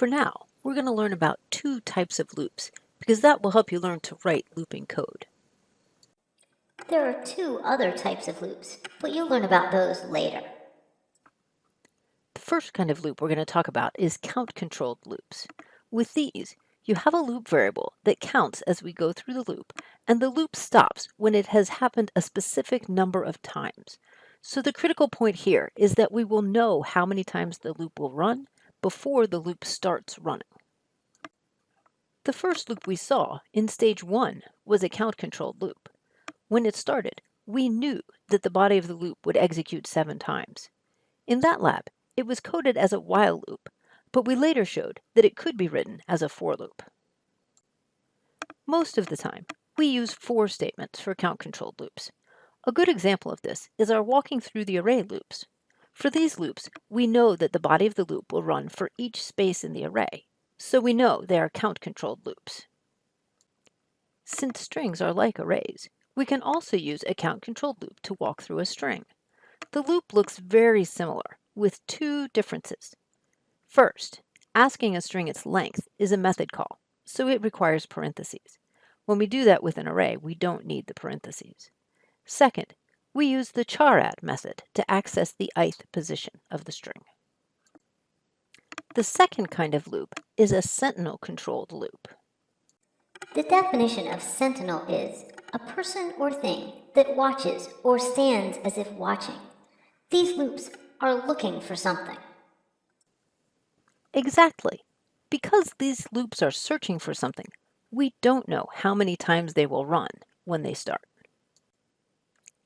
For now, we're going to learn about two types of loops because that will help you learn to write looping code. There are two other types of loops, but you'll learn about those later. The first kind of loop we're going to talk about is count-controlled loops. With these, you have a loop variable that counts as we go through the loop, and the loop stops when it has happened a specific number of times. So the critical point here is that we will know how many times the loop will run before the loop starts running. The first loop we saw in stage 1 was a count-controlled loop. When it started, we knew that the body of the loop would execute 7 times. In that lab, it was coded as a while loop, but we later showed that it could be written as a for loop. Most of the time, we use for statements for count-controlled loops. A good example of this is our walking through the array loops. For these loops, we know that the body of the loop will run for each space in the array, so we know they are count-controlled loops. Since strings are like arrays, we can also use a count-controlled loop to walk through a string. The loop looks very similar, with two differences. First, asking a string its length is a method call, so it requires parentheses. When we do that with an array, we don't need the parentheses. Second, we use the charadd method to access the ith position of the string. The second kind of loop is a Sentinel-Controlled loop. The definition of sentinel is a person or thing that watches or stands as if watching. These loops are looking for something. Exactly. Because these loops are searching for something, we don't know how many times they will run when they start.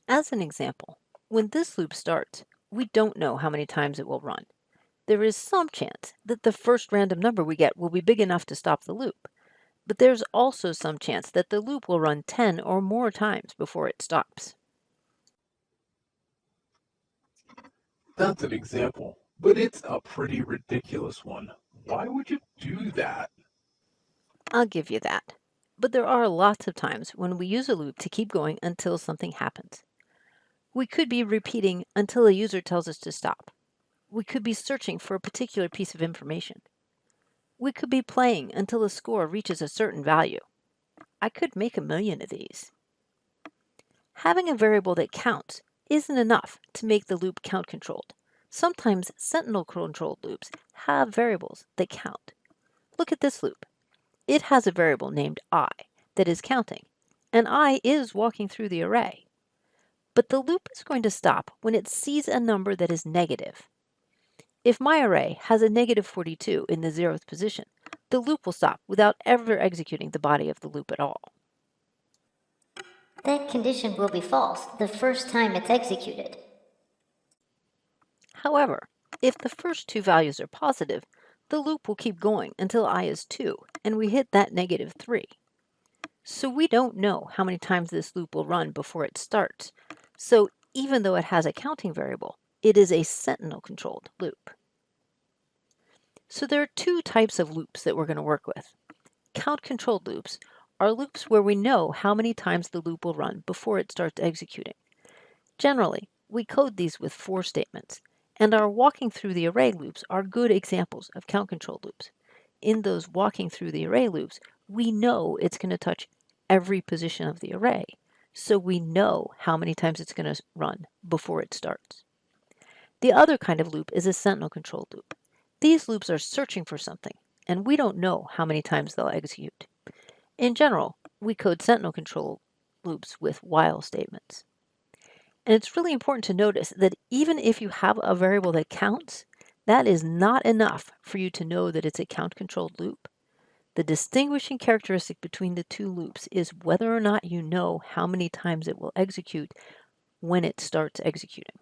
As an example, when this loop starts, we don't know how many times it will run. There is some chance that the first random number we get will be big enough to stop the loop, but there's also some chance that the loop will run 10 or more times before it stops. That's an example, but it's a pretty ridiculous one. Why would you do that? I'll give you that. But there are lots of times when we use a loop to keep going until something happens. We could be repeating until a user tells us to stop. We could be searching for a particular piece of information. We could be playing until a score reaches a certain value. I could make 1,000,000 of these. Having a variable that counts isn't enough to make the loop count-controlled. Sometimes Sentinel-controlled loops have variables that count. Look at this loop. It has a variable named I that is counting, and I is walking through the array. But the loop is going to stop when it sees a number that is negative. If my array has a -42 in the 0th position, the loop will stop without ever executing the body of the loop at all. That condition will be false the first time it's executed. However, if the first two values are positive, the loop will keep going until I is 2, and we hit that -3. So we don't know how many times this loop will run before it starts. So even though it has a counting variable, it is a Sentinel-controlled loop. So there are two types of loops that we're going to work with. Count-controlled loops are loops where we know how many times the loop will run before it starts executing. Generally, we code these with for statements, and our walking through the array loops are good examples of count-controlled loops. In those walking through the array loops, we know it's going to touch every position of the array, so we know how many times it's going to run before it starts. The other kind of loop is a Sentinel-controlled loop. These loops are searching for something, and we don't know how many times they'll execute. In general, we code Sentinel-controlled loops with while statements. And it's really important to notice that even if you have a variable that counts, that is not enough for you to know that it's a count-controlled loop. The distinguishing characteristic between the two loops is whether or not you know how many times it will execute when it starts executing.